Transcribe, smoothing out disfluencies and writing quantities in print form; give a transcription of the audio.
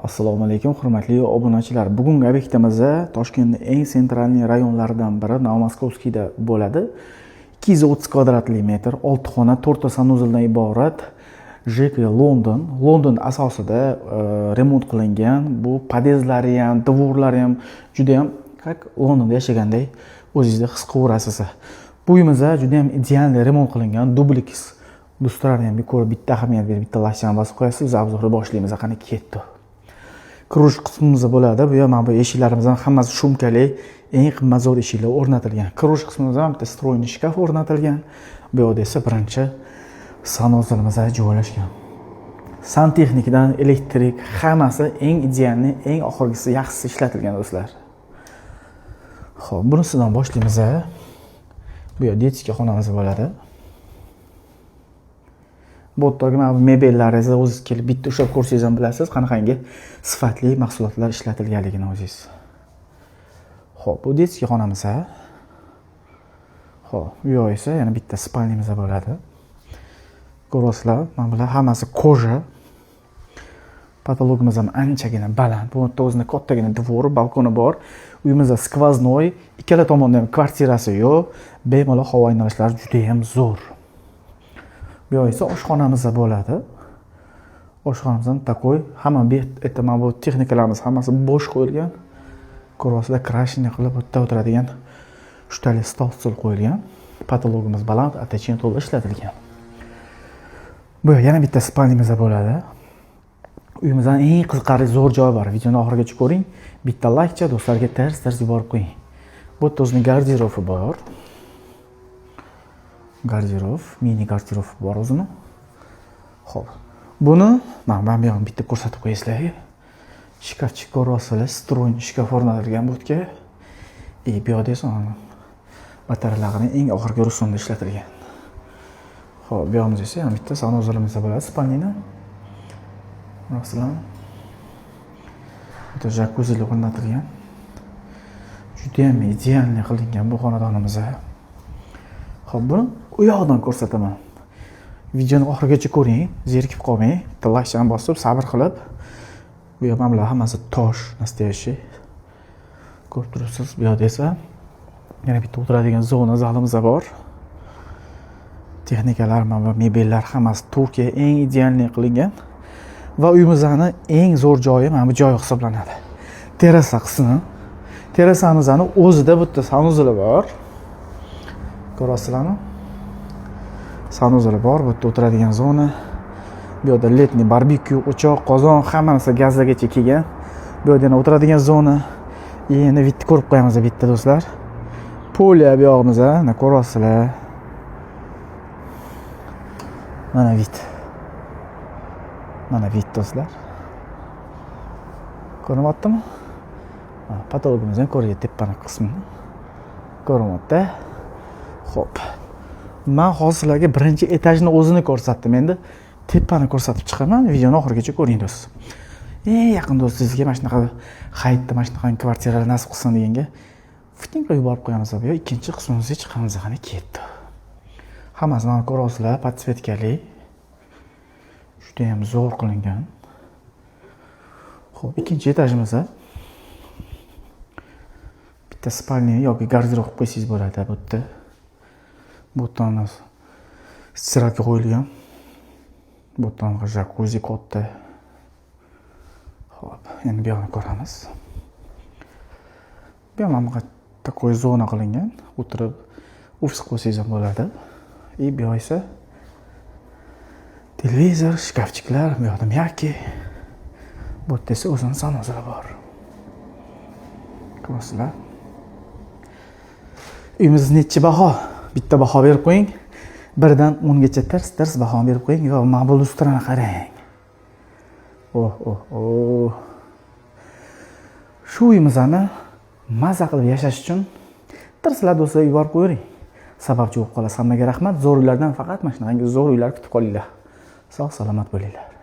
Assalomu alaykum, hurmatli obunachilar. Bugungi obyektimizda Toshkentning eng sentralniy rayonlaridan biri Novomoskovskiyda bo'ladi. 230 kvadratli metr, 6 xona, 4 ta sanuzildan iborat JK London. London asosida remont qilingan. Bu podyezdlari ham, dvorlari ham juda ham Londonda yashaganday o'zingizni his qilaverasiz. Bu uyimizda juda ham ideal remont qilingan, duplex. Do'stlarni ham ko'rib bitta ahamiyat berib, bitta lashani bosib qo'yasiz. Obzorni boshlaymiz. Qani ketdi. Kirush qismimiz bo'ladi. Bu ham bu eshiklarimizdan hammasi shumkali, eng qimmatzo'r eshiklar o'rnatilgan. Kirush qismimizda ham bitta stroyniy shkaf o'rnatilgan. Bu yerda esa birinchi sanuzilimiz joylashgan. Santexnikdan elektrik hammasi eng idealni, eng oxirgisi, yaxshisi ishlatilgan do'stlar. Xo'p, bunisidan boshlaymiz. Bu yerda detskiy xonamiz bo'ladi. Bu yerdagi mebellaringizni o'zingiz kelib bitta ushlab ko'rsangiz ham bilasiz, qanaqangi sifatli mahsulotlar ishlatilganligini o'zingiz. Xo'p, bu detskiy xonamiz. Xo'p, bu yoq esa yana bitta spalnimiz bo'ladi. Ko'rasizlar, mana bular hammasi koja. Patologimiz ham anchagina baland. Bu yerda o'zining kattagina dvori, balkoni bor. Uyimizda skvoznoy, ikkala tomonda ham kvartirasi yo'q. Bemalol havo aylanishlari juda ham zo'r. Bu yoq esa oshxonamiz bo'ladi. Oshxonamizdan takoy, hamma bu texnikalarimiz hammasi bo'sh qo'yilgan. Ko'rasizlar, krashni qilib o'tda o'tiradigan ushtali stol qo'yilgan. Patologimiz baland, atachin to'la ishlatilgan. Bu yana bitta spalnimiz bo'ladi. Uyimizdan eng qiziqarli zo'r joy bor. Videoni oxirigacha ko'ring. Bitta laykcha do'stlarga ters yuborib qo'ying. Bu yerda o'zining garderobi bor. Garderob, mini garderob bor o'zini. Xo'p. Buni mana bu yoqni bitta ko'rsatib qo'yasizlar. Shkafchik ko'rasizlar, stroyniy shkaf o'rnatilgan bu yerga. Bu yerda esa batareyalarning eng oxirgi rusumda ishlatilgan. Xo'p, bu yoqimizda esa bitta sanuzilimiz bo'ladi, spalniyni. Masalan, bitta jakuzi o'rnatilgan. Juda ham ideal qilingan bu xonadonimiz. Xo'p, buni u yoqdan ko'rsataman. Videoni oxirigacha ko'ring, zerikib qolmang. Bitta laykni bosib, sabr qilib. Bu yoq mana hammasi tosh, nastoyashi. Ko'rib turibsiz, bu yoqda esa yana bitta o'tiradigan zona zalimiz bor. Texnikalar, mana mebellar hammasi Turkiya eng ideal qilingan. Va uyimizning eng zo'r joyi mana bu joy hisoblanadi. Terasa qismi. Terasamizning o'zida bu yerda sanuzil bor. Ko'rasizlarmi? Sanuzil bor, bu yerda o'tiradigan zona. Bu yerda letniy barbekyu, o'choq, qozon, hamma narsa gazlargacha kelgan. Bu yerda yana o'tiradigan zona. Endi bitta ko'rib qo'yamiz bitta do'stlar. Polya bu yog'imizda, mana ko'rasizlar. Mana bit. Mana bit do'stlar. Ko'ryaptimi? Patologimizdan ko'rgan tepani qismini. Ko'ryapti. Xo'p. Men hozirlarga birinchi etajni o'zini ko'rsatdim. Endi tepani ko'rsatib chiqaman. Videoni oxirigacha ko'ring do'st. Yaqin do'stingizga mana shunaqa hayitda mana shunaqa kvartiralar nasib qilsin deganga fitinga yuborib qo'yamiz. Bu ikkinchi qismimizga chiqamiz. Qani ketdi. Hammasini ko'rasizlar, podsvetkali. Juda ham zo'r qilingan. Xo'p, ikkinchi etajimizda bitta spalniy yoki garderob qilib qo'ysangiz bo'ladi bu yerda. Bu yerdan stiralka qo'yilgan. Bu yerdan jakuzi katta. Xo'p, endi bu yoqni ko'ramiz. Bu ham mana takoy zona qilingan. O'tirib ofis qo'ysangiz ham bo'ladi. Bu yoq esa televizor, shkafchiklar, bu yoqda miyaki. Bu yerda esa o'zining sanuzili bor. Ko'rasizlar. Uyimiz necha baho? Bitta baho berib qo'ying. 1 dan 10 gacha ters baho berib qo'ying. Yo, mana bu lustrani qarang. Shu uyimizni maza qilib yashash uchun tirslar do'stlar yuborib qo'ying. Sababchi bo'lib qolasiz. Hammaga rahmat. Zo'r uylardan faqat mana shunaqangi zo'r uylar kutib qolinglar. Sog' salomat bo'linglar.